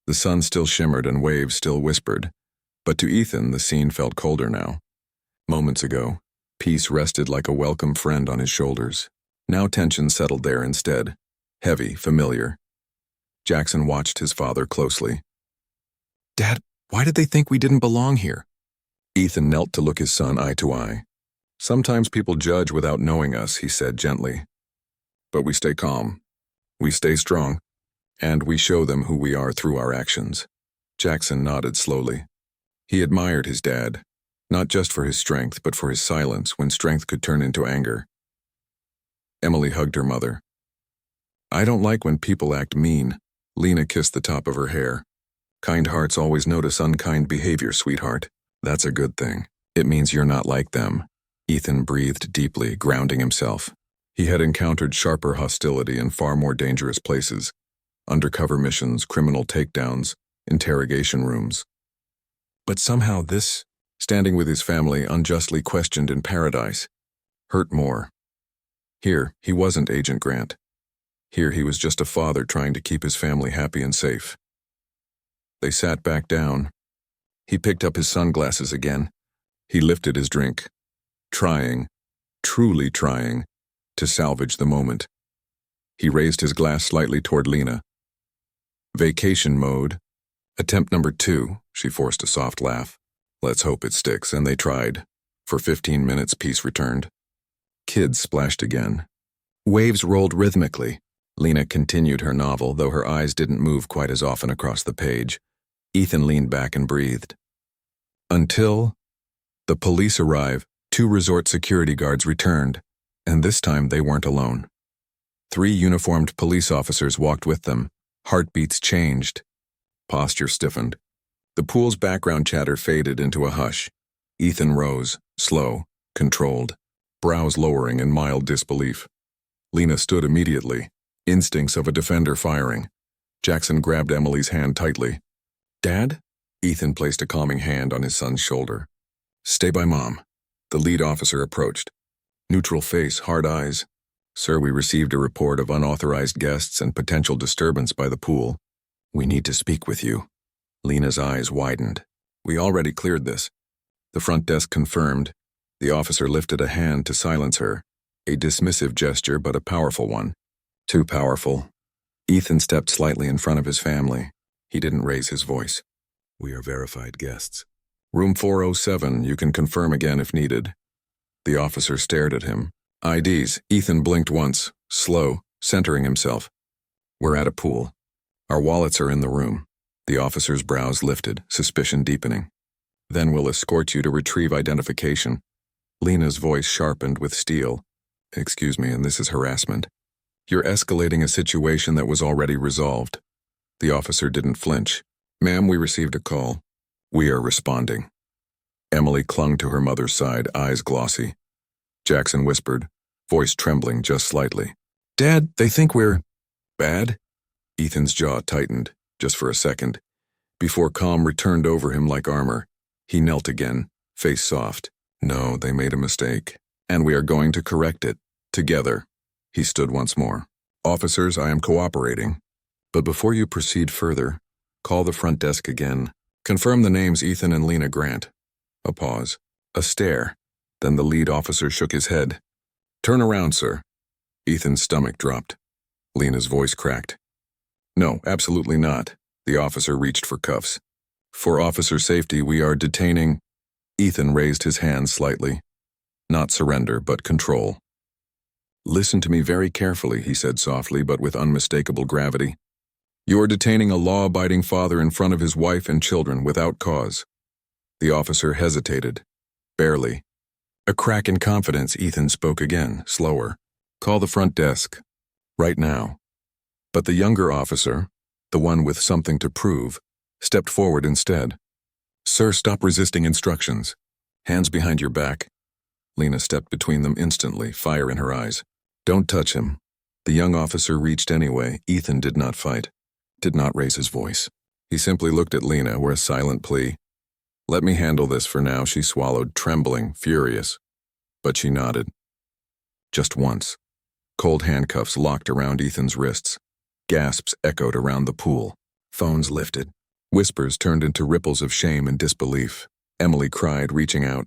The sun still shimmered and waves still whispered, but to Ethan the scene felt colder now. Moments ago, peace rested like a welcome friend on his shoulders. Now tension settled there instead, heavy, familiar. Jackson watched his father closely. "Dad, why did they think we didn't belong here?" Ethan knelt to look his son eye to eye. "Sometimes people judge without knowing us," he said gently. "But we stay calm. We stay strong. And we show them who we are through our actions." Jackson nodded slowly. He admired his dad, not just for his strength, but for his silence when strength could turn into anger. Emily hugged her mother. "I don't like when people act mean." Lena kissed the top of her hair. "Kind hearts always notice unkind behavior, sweetheart. That's a good thing. It means you're not like them." Ethan breathed deeply, grounding himself. He had encountered sharper hostility in far more dangerous places. Undercover missions, criminal takedowns, interrogation rooms. But somehow this, standing with his family unjustly questioned in paradise, hurt more. Here, he wasn't Agent Grant. Here he was just a father trying to keep his family happy and safe. They sat back down. He picked up his sunglasses again. He lifted his drink, trying, truly trying, to salvage the moment. He raised his glass slightly toward Lena. "Vacation mode. Attempt number 2, she forced a soft laugh. "Let's hope it sticks," and they tried. For 15 minutes, peace returned. Kids splashed again. Waves rolled rhythmically. Lena continued her novel, though her eyes didn't move quite as often across the page. Ethan leaned back and breathed. Until the police arrived, 2 resort security guards returned, and this time they weren't alone. 3 uniformed police officers walked with them. Heartbeats changed. Posture stiffened. The pool's background chatter faded into a hush. Ethan rose, slow, controlled, brows lowering in mild disbelief. Lena stood immediately, instincts of a defender firing. Jackson grabbed Emily's hand tightly. "Dad?" Ethan placed a calming hand on his son's shoulder. "Stay by Mom." The lead officer approached. Neutral face, hard eyes. "Sir, we received a report of unauthorized guests and potential disturbance by the pool. We need to speak with you." Lena's eyes widened. "We already cleared this." The front desk confirmed. The officer lifted a hand to silence her. A dismissive gesture, but a powerful one. Too powerful. Ethan stepped slightly in front of his family. He didn't raise his voice. "We are verified guests. Room 407, you can confirm again if needed." The officer stared at him. "IDs." Ethan blinked once, slow, centering himself. "We're at a pool. Our wallets are in the room." The officer's brows lifted, suspicion deepening. "Then we'll escort you to retrieve identification." Lena's voice sharpened with steel. "Excuse me, and this is harassment. You're escalating a situation that was already resolved." The officer didn't flinch. "Ma'am, we received a call. We are responding." Emily clung to her mother's side, eyes glossy. Jackson whispered, voice trembling just slightly. "Dad, they think we're bad?" Ethan's jaw tightened, just for a second, before calm returned over him like armor. He knelt again, face soft. "No, they made a mistake, and we are going to correct it, together." He stood once more. "Officers, I am cooperating. But before you proceed further, call the front desk again. Confirm the names Ethan and Lena Grant." A pause. A stare. Then the lead officer shook his head. "Turn around, sir." Ethan's stomach dropped. Lena's voice cracked. "No, absolutely not." The officer reached for cuffs. "For officer safety, we are detaining." Ethan raised his hand slightly. Not surrender, but control. "Listen to me very carefully," he said softly, but with unmistakable gravity. "You are detaining a law-abiding father in front of his wife and children without cause." The officer hesitated. Barely. A crack in confidence, Ethan spoke again, slower. "Call the front desk. Right now." But the younger officer, the one with something to prove, stepped forward instead. "Sir, stop resisting instructions. Hands behind your back." Lena stepped between them instantly, fire in her eyes. "Don't touch him." The young officer reached anyway. Ethan did not fight, did not raise his voice. He simply looked at Lena with a silent plea. "Let me handle this for now," she swallowed, trembling, furious. But she nodded. Just once. Cold handcuffs locked around Ethan's wrists. Gasps echoed around the pool. Phones lifted. Whispers turned into ripples of shame and disbelief. Emily cried, reaching out.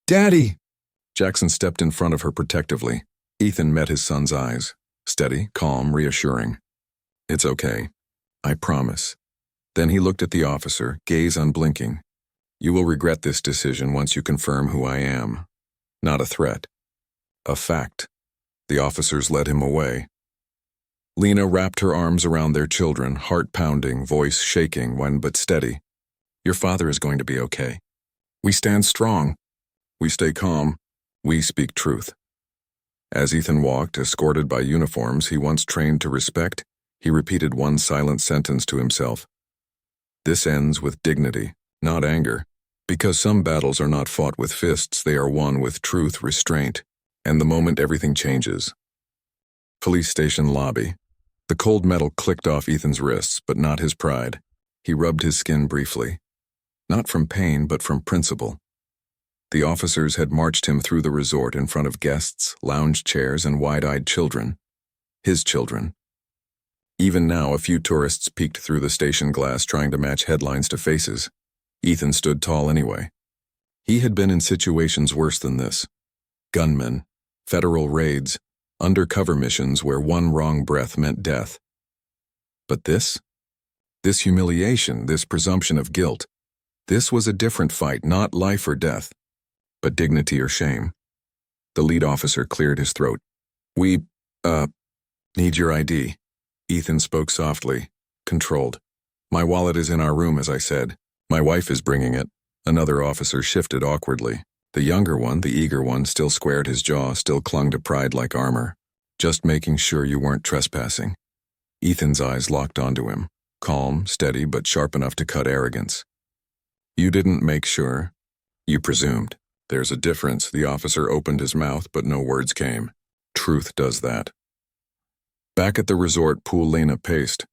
"Daddy!" Jackson stepped in front of her protectively. Ethan met his son's eyes. Steady, calm, reassuring. "It's okay. I promise." Then he looked at the officer, gaze unblinking. "You will regret this decision once you confirm who I am." Not a threat. A fact. The officers led him away. Lena wrapped her arms around their children, heart pounding, voice shaking, but steady. "Your father is going to be okay. We stand strong. We stay calm. We speak truth." As Ethan walked, escorted by uniforms he once trained to respect, he repeated one silent sentence to himself. "This ends with dignity, not anger. Because some battles are not fought with fists, they are won with truth, restraint, and the moment everything changes." Police station lobby. The cold metal clicked off Ethan's wrists, but not his pride. He rubbed his skin briefly. Not from pain, but from principle. The officers had marched him through the resort in front of guests, lounge chairs, and wide-eyed children. His children. Even now, a few tourists peeked through the station glass trying to match headlines to faces. Ethan stood tall anyway. He had been in situations worse than this. Gunmen, federal raids, undercover missions where one wrong breath meant death. But this humiliation, this presumption of guilt, this was a different fight, not life or death, but dignity or shame. The lead officer cleared his throat. "We, need your ID." Ethan spoke softly, controlled. "My wallet is in our room, as I said. My wife is bringing it." Another officer shifted awkwardly. The younger one, the eager one, still squared his jaw, still clung to pride like armor. "Just making sure you weren't trespassing." Ethan's eyes locked onto him, calm, steady, but sharp enough to cut arrogance. "You didn't make sure. You presumed." "There's a difference." The officer opened his mouth, but no words came. Truth does that. Back at the resort pool, Lena paced,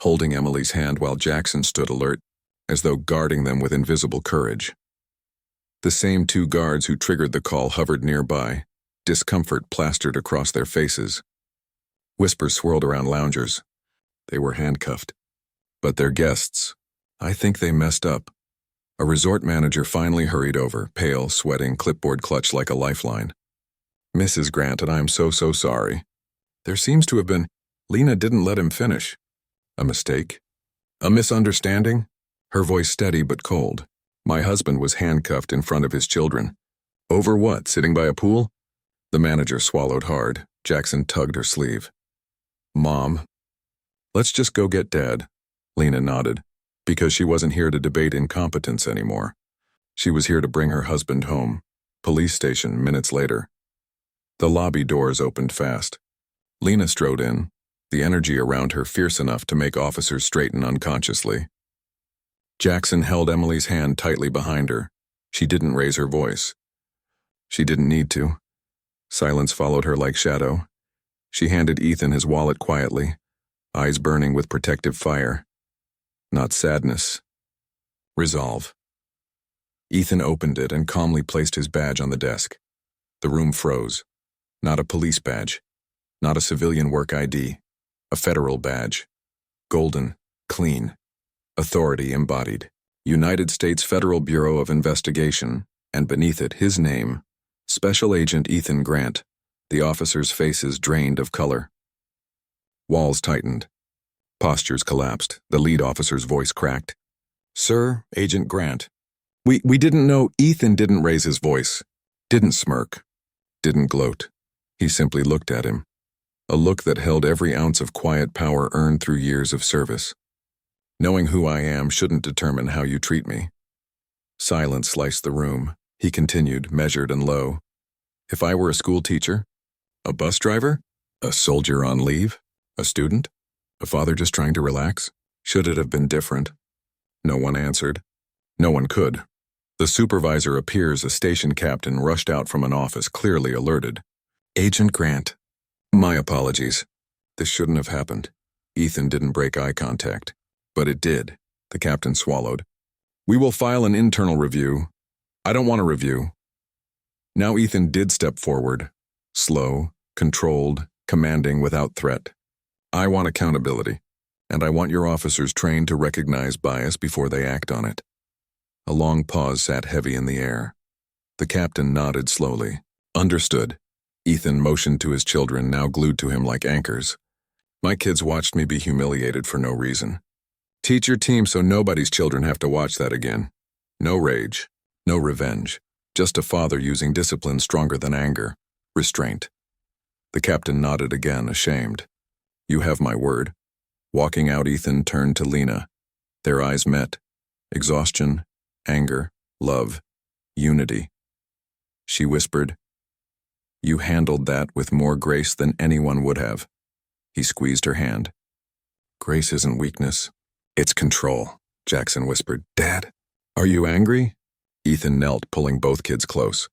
holding Emily's hand while Jackson stood alert, as though guarding them with invisible courage. The same two guards who triggered the call hovered nearby, discomfort plastered across their faces. Whispers swirled around loungers. They were handcuffed. But their guests, I think they messed up. A resort manager finally hurried over, pale, sweating, clipboard clutched like a lifeline. "Mrs. Grant, and I am so sorry. There seems to have been—" Lena didn't let him finish. "A mistake? A misunderstanding?" Her voice steady but cold. "My husband was handcuffed in front of his children." "Over what, sitting by a pool?" The manager swallowed hard. Jackson tugged her sleeve. "Mom, let's just go get Dad." Lena nodded, because she wasn't here to debate incompetence anymore. She was here to bring her husband home. Police station, minutes later. The lobby doors opened fast. Lena strode in, the energy around her fierce enough to make officers straighten unconsciously. Jackson held Emily's hand tightly behind her. She didn't raise her voice. She didn't need to. Silence followed her like shadow. She handed Ethan his wallet quietly, eyes burning with protective fire. Not sadness. Resolve. Ethan opened it and calmly placed his badge on the desk. The room froze. Not a police badge. Not a civilian work ID. A federal badge. Golden. Clean. Authority embodied. United States Federal Bureau of Investigation, and beneath it his name, Special Agent Ethan Grant. The officers' faces drained of color. Walls tightened. Postures collapsed. The lead officer's voice cracked. "Sir, Agent Grant. We didn't know." Ethan didn't raise his voice. Didn't smirk. Didn't gloat. He simply looked at him. A look that held every ounce of quiet power earned through years of service. "Knowing who I am shouldn't determine how you treat me." Silence sliced the room. He continued, measured and low. "If I were a school teacher? A bus driver? A soldier on leave? A student? A father just trying to relax? Should it have been different?" No one answered. No one could. The supervisor appears, a station captain rushed out from an office, clearly alerted. "Agent Grant. My apologies. This shouldn't have happened." Ethan didn't break eye contact. "But it did." The captain swallowed. "We will file an internal review." "I don't want a review." Now Ethan did step forward. Slow, controlled, commanding without threat. "I want accountability." And I want your officers trained to recognize bias before they act on it." A long pause sat heavy in the air. The captain nodded slowly. "Understood." Ethan motioned to his children, now glued to him like anchors. "My kids watched me be humiliated for no reason. Teach your team so nobody's children have to watch that again. No rage, no revenge, just a father using discipline stronger than anger, restraint." The captain nodded again, ashamed. "You have my word." Walking out, Ethan turned to Lena. Their eyes met. Exhaustion, anger, love, unity. She whispered, "You handled that with more grace than anyone would have." He squeezed her hand. "Grace isn't weakness. It's control," Jackson whispered. "Dad, are you angry?" Ethan knelt, pulling both kids close.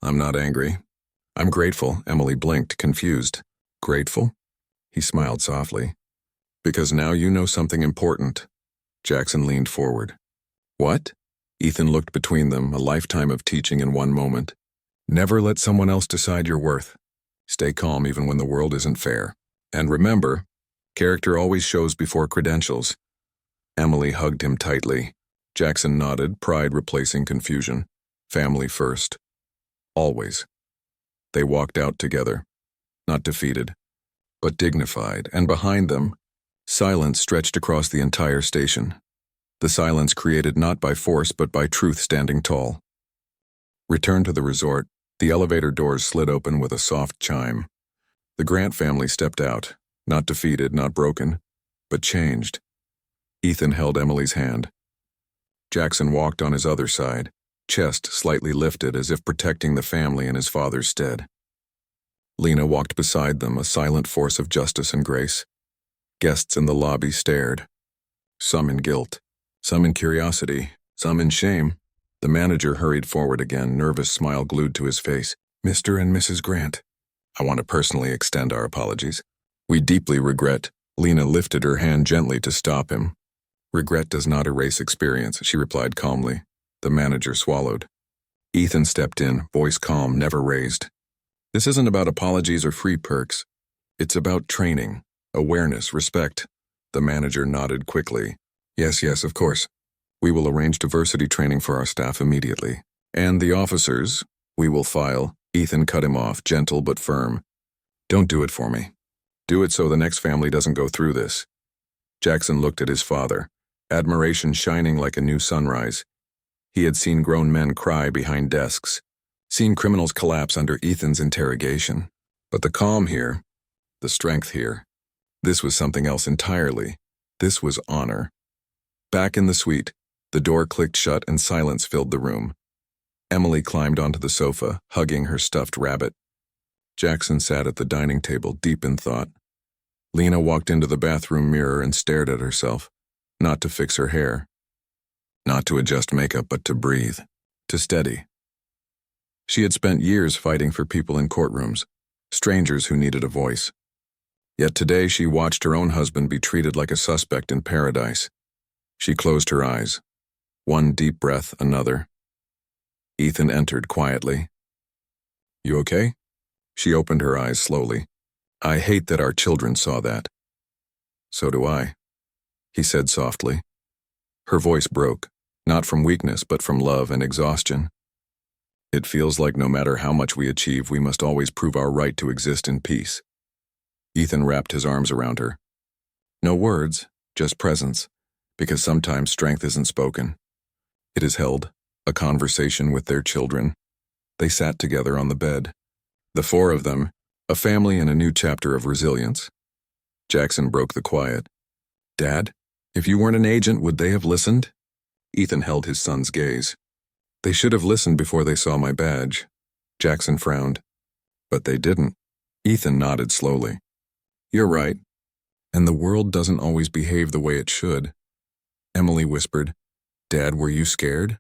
"I'm not angry. I'm grateful." Emily blinked, confused. "Grateful?" He smiled softly. "Because now you know something important." Jackson leaned forward. "What?" Ethan looked between them, a lifetime of teaching in one moment. "Never let someone else decide your worth. Stay calm even when the world isn't fair. And remember, character always shows before credentials." Emily hugged him tightly. Jackson nodded, pride replacing confusion. Family first. Always. They walked out together, not defeated, but dignified, and behind them, silence stretched across the entire station. The silence created not by force but by truth standing tall. Returned to the resort, the elevator doors slid open with a soft chime. The Grant family stepped out, not defeated, not broken, but changed. Ethan held Emily's hand. Jackson walked on his other side, chest slightly lifted as if protecting the family in his father's stead. Lena walked beside them, a silent force of justice and grace. Guests in the lobby stared, some in guilt, some in curiosity, some in shame. The manager hurried forward again, nervous smile glued to his face. "Mr. and Mrs. Grant, I want to personally extend our apologies. We deeply regret." Lena lifted her hand gently to stop him. "Regret does not erase experience," she replied calmly. The manager swallowed. Ethan stepped in, voice calm, never raised. "This isn't about apologies or free perks. It's about training, awareness, respect." The manager nodded quickly. Yes, of course. We will arrange diversity training for our staff immediately. And the officers, we will file." Ethan cut him off, gentle but firm. "Don't do it for me. Do it so the next family doesn't go through this." Jackson looked at his father, admiration shining like a new sunrise. He had seen grown men cry behind desks, seen criminals collapse under Ethan's interrogation. But the calm here, the strength here, this was something else entirely. This was honor. Back in the suite, the door clicked shut and silence filled the room. Emily climbed onto the sofa, hugging her stuffed rabbit. Jackson sat at the dining table, deep in thought. Lena walked into the bathroom mirror and stared at herself, not to fix her hair, not to adjust makeup, but to breathe, to steady. She had spent years fighting for people in courtrooms, strangers who needed a voice. Yet today she watched her own husband be treated like a suspect in paradise. She closed her eyes. One deep breath, another. Ethan entered quietly. "You okay?" She opened her eyes slowly. "I hate that our children saw that." "So do I," he said softly. Her voice broke, not from weakness but from love and exhaustion. "It feels like no matter how much we achieve, we must always prove our right to exist in peace." Ethan wrapped his arms around her. No words, just presence, because sometimes strength isn't spoken. It is held, a conversation with their children. They sat together on the bed. The four of them, a family in a new chapter of resilience. Jackson broke the quiet. "Dad, if you weren't an agent, would they have listened?" Ethan held his son's gaze. "They should have listened before they saw my badge." Jackson frowned. "But they didn't." Ethan nodded slowly. "You're right. And the world doesn't always behave the way it should." Emily whispered, "Dad, were you scared?"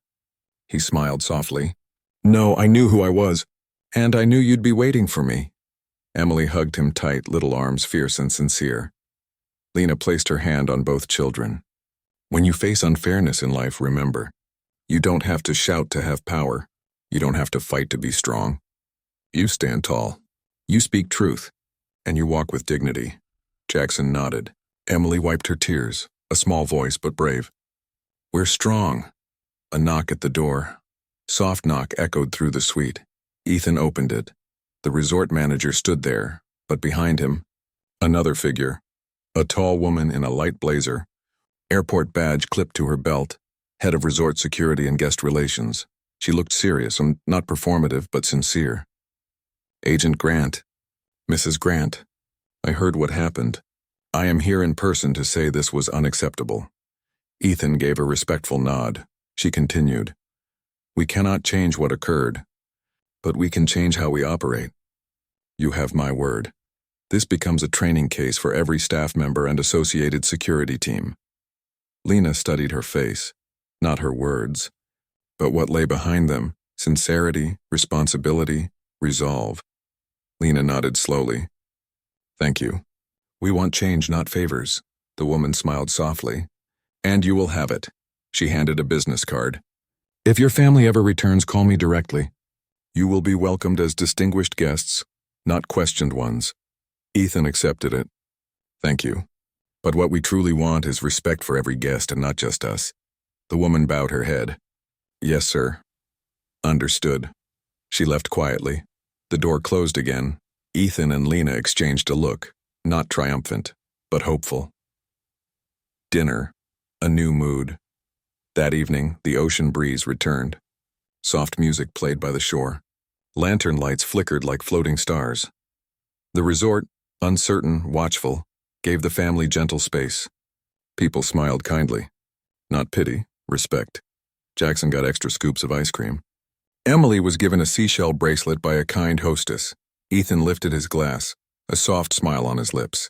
He smiled softly. "No, I knew who I was. And I knew you'd be waiting for me." Emily hugged him tight, little arms fierce and sincere. Lena placed her hand on both children. "When you face unfairness in life, remember, you don't have to shout to have power. You don't have to fight to be strong. You stand tall. You speak truth. And you walk with dignity." Jackson nodded. Emily wiped her tears, a small voice but brave. We're strong. A knock at the door. Soft knock echoed through the suite. Ethan opened it. The resort manager stood there, but behind him, another figure. A tall woman in a light blazer, airport badge clipped to her belt, head of resort security and guest relations. She looked serious and not performative but sincere. Agent Grant. Mrs. Grant. I heard what happened. I am here in person to say this was unacceptable. Ethan gave a respectful nod. She continued. We cannot change what occurred, but we can change how we operate. You have my word. This becomes a training case for every staff member and associated security team. Lena studied her face, not her words, but what lay behind them: sincerity, responsibility, resolve. Lena nodded slowly. Thank you. We want change, not favors. The woman smiled softly. And you will have it. She handed a business card. If your family ever returns, call me directly. You will be welcomed as distinguished guests, not questioned ones. Ethan accepted it. Thank you. But what we truly want is respect for every guest and not just us. The woman bowed her head. Yes, sir. Understood. She left quietly. The door closed again. Ethan and Lena exchanged a look, not triumphant, but hopeful. Dinner. A new mood. That evening, the ocean breeze returned. Soft music played by the shore. Lantern lights flickered like floating stars. The resort, uncertain, watchful, gave the family gentle space. People smiled kindly. Not pity, respect. Jackson got extra scoops of ice cream. Emily was given a seashell bracelet by a kind hostess. Ethan lifted his glass, a soft smile on his lips.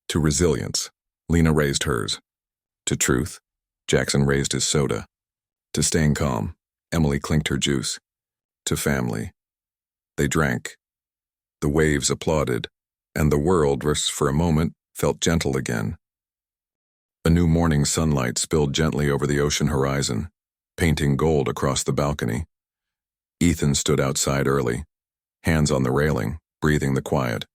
To resilience, Lena raised hers. To truth, Jackson raised his soda. To staying calm, Emily clinked her juice. To family. They drank. The waves applauded, and the world, for a moment, felt gentle again. A new morning sunlight spilled gently over the ocean horizon, painting gold across the balcony. Ethan stood outside early, hands on the railing, breathing the quiet.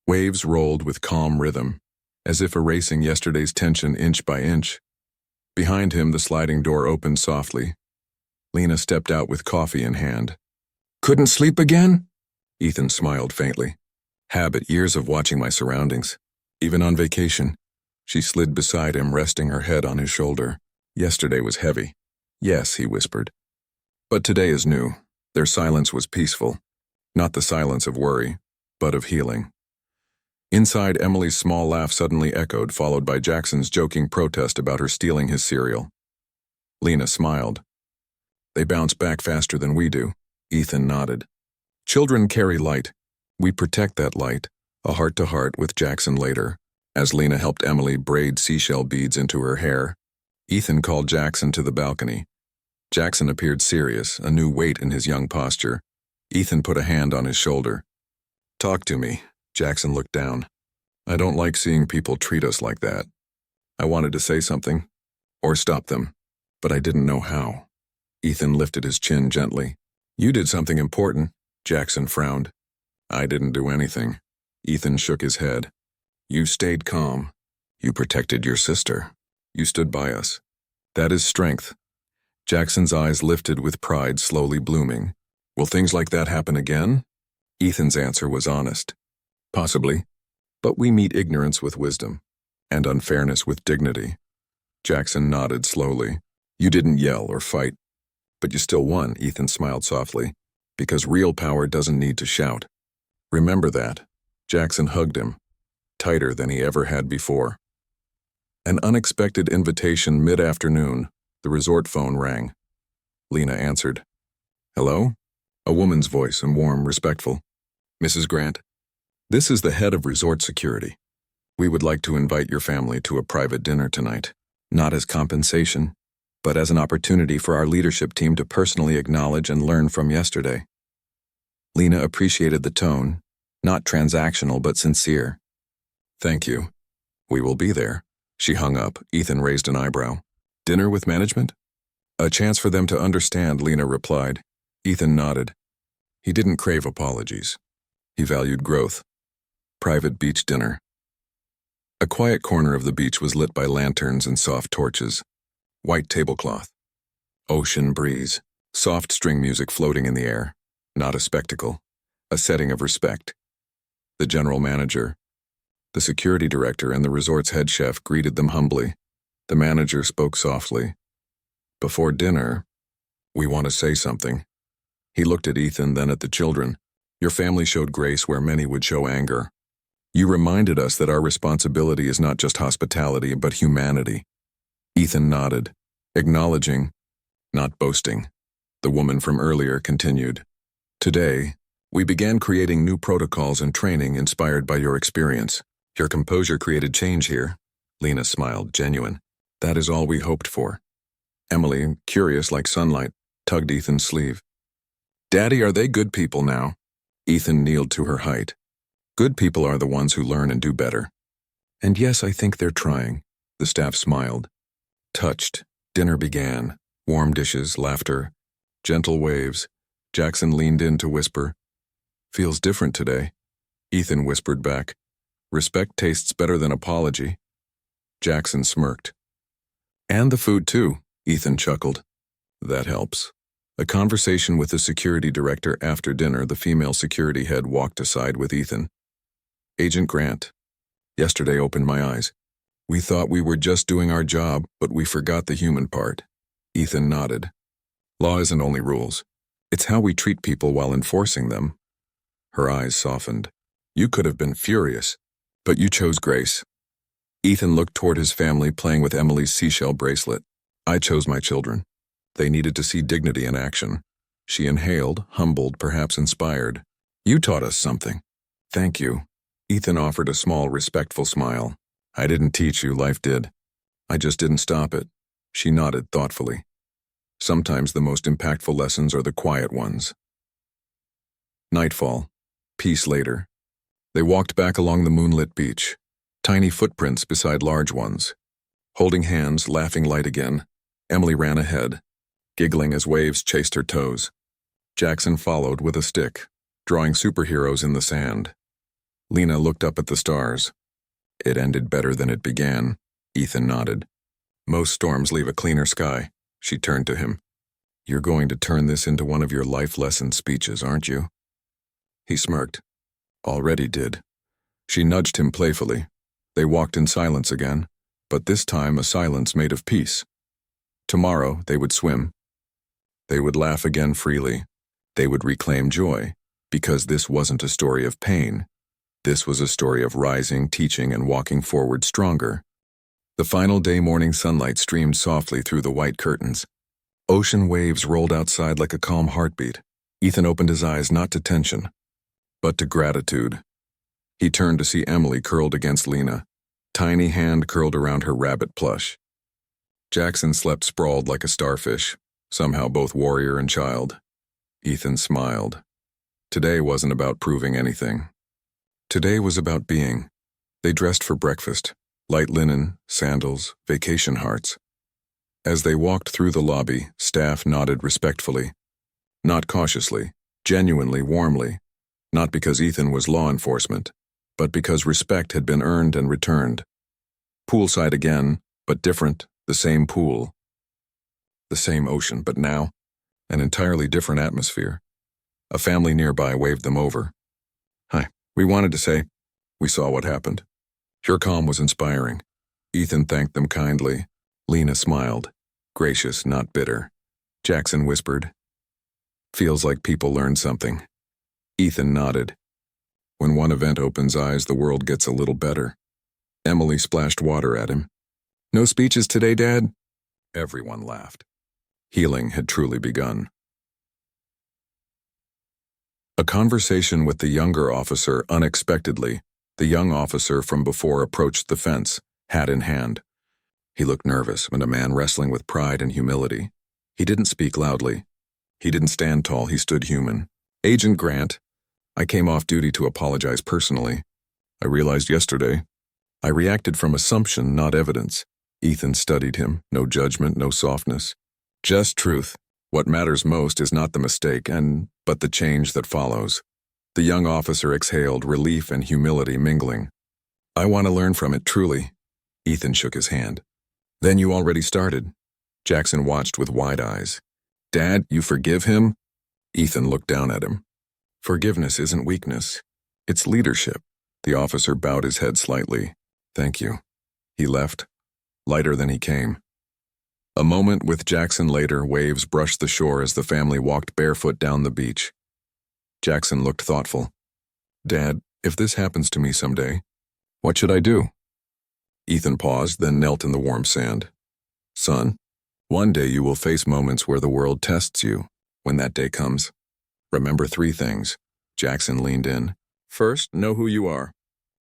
Waves rolled with calm rhythm, as if erasing yesterday's tension inch by inch. Behind him, the sliding door opened softly. Lena stepped out with coffee in hand. Couldn't sleep again? Ethan smiled faintly. Habit, years of watching my surroundings. Even on vacation. She slid beside him, resting her head on his shoulder. Yesterday was heavy. Yes, he whispered. But today is new. Their silence was peaceful. Not the silence of worry, but of healing. Inside, Emily's small laugh suddenly echoed, followed by Jackson's joking protest about her stealing his cereal. Lena smiled. They bounce back faster than we do. Ethan nodded. Children carry light. We protect that light. A heart-to-heart with Jackson later, as Lena helped Emily braid seashell beads into her hair. Ethan called Jackson to the balcony. Jackson appeared serious, a new weight in his young posture. Ethan put a hand on his shoulder. Talk to me. Jackson looked down. I don't like seeing people treat us like that. I wanted to say something, or stop them, but I didn't know how. Ethan lifted his chin gently. You did something important, Jackson frowned. I didn't do anything. Ethan shook his head. You stayed calm. You protected your sister. You stood by us. That is strength. Jackson's eyes lifted with pride slowly blooming. Will things like that happen again? Ethan's answer was honest. Possibly, but we meet ignorance with wisdom, and unfairness with dignity. Jackson nodded slowly. You didn't yell or fight, but you still won, Ethan smiled softly, because real power doesn't need to shout. Remember that. Jackson hugged him, tighter than he ever had before. An unexpected invitation mid-afternoon, the resort phone rang. Lena answered. Hello? A woman's voice and warm, respectful. Mrs. Grant? This is the head of resort security. We would like to invite your family to a private dinner tonight, not as compensation, but as an opportunity for our leadership team to personally acknowledge and learn from yesterday. Lena appreciated the tone, not transactional but sincere. Thank you. We will be there. She hung up. Ethan raised an eyebrow. Dinner with management? A chance for them to understand, Lena replied. Ethan nodded. He didn't crave apologies. He valued growth. Private beach dinner. A quiet corner of the beach was lit by lanterns and soft torches. White tablecloth. Ocean breeze. Soft string music floating in the air. Not a spectacle. A setting of respect. The general manager, the security director, and the resort's head chef greeted them humbly. The manager spoke softly. "Before dinner, we want to say something." He looked at Ethan, then at the children. "Your family showed grace where many would show anger. You reminded us that our responsibility is not just hospitality, but humanity." Ethan nodded, acknowledging, not boasting. The woman from earlier continued. "Today, we began creating new protocols and training inspired by your experience. Your composure created change here." Lena smiled, genuine. "That is all we hoped for." Emily, curious like sunlight, tugged Ethan's sleeve. "Daddy, are they good people now?" Ethan kneeled to her height. "Good people are the ones who learn and do better." "And yes, I think they're trying." The staff smiled. Touched, dinner began. Warm dishes, laughter, gentle waves. Jackson leaned in to whisper, "Feels different today." Ethan whispered back, "Respect tastes better than apology." Jackson smirked. "And the food too," Ethan chuckled. "That helps." A conversation with the security director after dinner. The female security head walked aside with Ethan. "Agent Grant, yesterday opened my eyes. We thought we were just doing our job, but we forgot the human part." Ethan nodded. "Law isn't only rules. It's how we treat people while enforcing them." Her eyes softened. "You could have been furious, but you chose grace." Ethan looked toward his family playing with Emily's seashell bracelet. "I chose my children. They needed to see dignity in action." She inhaled, humbled, perhaps inspired. "You taught us something." "Thank you." Ethan offered a small, respectful smile. "I didn't teach you, life did. I just didn't stop it." She nodded thoughtfully. Sometimes the most impactful lessons are the quiet ones. Nightfall. Peace later. They walked back along the moonlit beach. Tiny footprints beside large ones. Holding hands, laughing light again. Emily ran ahead, giggling as waves chased her toes. Jackson followed with a stick, drawing superheroes in the sand. Lena looked up at the stars. "It ended better than it began." Ethan nodded. "Most storms leave a cleaner sky." She turned to him. "You're going to turn this into one of your life lesson speeches, aren't you?" He smirked. "Already did." She nudged him playfully. They walked in silence again, but this time a silence made of peace. Tomorrow they would swim. They would laugh again freely. They would reclaim joy, because this wasn't a story of pain. This was a story of rising, teaching, and walking forward stronger. The final day morning sunlight streamed softly through the white curtains. Ocean waves rolled outside like a calm heartbeat. Ethan opened his eyes not to tension, but to gratitude. He turned to see Emily curled against Lena, tiny hand curled around her rabbit plush. Jackson slept sprawled like a starfish, somehow both warrior and child. Ethan smiled. Today wasn't about proving anything. Today was about being. They dressed for breakfast. Light linen, sandals, vacation hearts. As they walked through the lobby, staff nodded respectfully. Not cautiously, genuinely, warmly. Not because Ethan was law enforcement, but because respect had been earned and returned. Poolside again, but different, the same pool. The same ocean, but now, an entirely different atmosphere. A family nearby waved them over. "Hi, we wanted to say, we saw what happened. Your calm was inspiring." Ethan thanked them kindly. Lena smiled, gracious, not bitter. Jackson whispered, "Feels like people learned something." Ethan nodded. When one event opens eyes, the world gets a little better. Emily splashed water at him. "No speeches today, Dad?" Everyone laughed. Healing had truly begun. A conversation with the younger officer unexpectedly. The young officer from before approached the fence, hat in hand. He looked nervous and a man wrestling with pride and humility. He didn't speak loudly. He didn't stand tall, he stood human. "Agent Grant, I came off duty to apologize personally. I realized yesterday. I reacted from assumption, not evidence." Ethan studied him, no judgment, no softness. Just truth. What matters most is not the mistake, but the change that follows. The young officer exhaled, relief and humility mingling. I want to learn from it, truly. Ethan shook his hand. Then you already started. Jackson watched with wide eyes. Dad, you forgive him? Ethan looked down at him. Forgiveness isn't weakness. It's leadership. The officer bowed his head slightly. Thank you. He left, lighter than he came. A moment with Jackson later, waves brushed the shore as the family walked barefoot down the beach. Jackson looked thoughtful. Dad, if this happens to me someday, what should I do? Ethan paused, then knelt in the warm sand. Son, one day you will face moments where the world tests you. When that day comes, remember 3 things. Jackson leaned in. First, know who you are.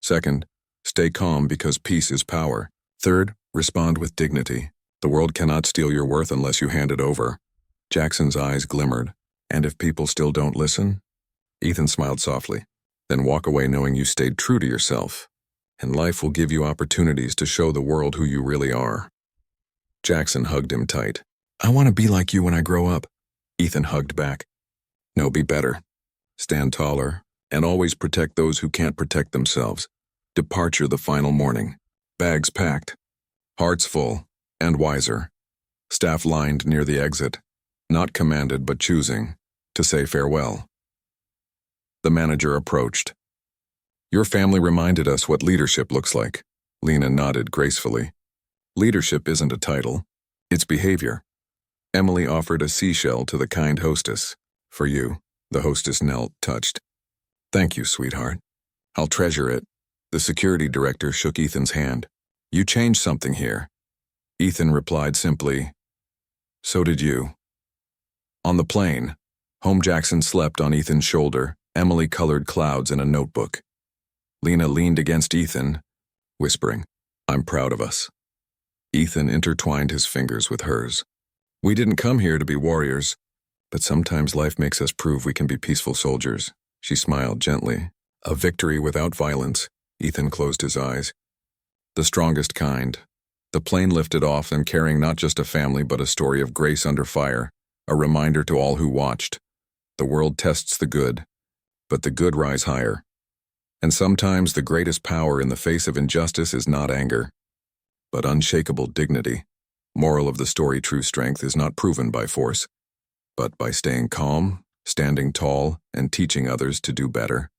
Second, stay calm because peace is power. Third, respond with dignity. The world cannot steal your worth unless you hand it over. Jackson's eyes glimmered. And if people still don't listen? Ethan smiled softly. Then walk away knowing you stayed true to yourself. And life will give you opportunities to show the world who you really are. Jackson hugged him tight. I want to be like you when I grow up. Ethan hugged back. No, be better. Stand taller, and always protect those who can't protect themselves. Departure the final morning. Bags packed. Hearts full, and wiser. Staff lined near the exit. Not commanded but choosing to say farewell. The manager approached. Your family reminded us what leadership looks like. Lena nodded gracefully. Leadership isn't a title. It's behavior. Emily offered a seashell to the kind hostess. For you, the hostess knelt, touched. Thank you, sweetheart. I'll treasure it. The security director shook Ethan's hand. You changed something here. Ethan replied simply, so did you. On the plane, home Jackson slept on Ethan's shoulder. Emily colored clouds in a notebook. Lena leaned against Ethan, whispering, I'm proud of us. Ethan intertwined his fingers with hers. We didn't come here to be warriors, but sometimes life makes us prove we can be peaceful soldiers. She smiled gently. A victory without violence. Ethan closed his eyes. The strongest kind. The plane lifted off and carrying not just a family but a story of grace under fire, a reminder to all who watched. The world tests the good, but the good rise higher. And sometimes the greatest power in the face of injustice is not anger, but unshakable dignity. Moral of the story: true strength is not proven by force, but by staying calm, standing tall, and teaching others to do better.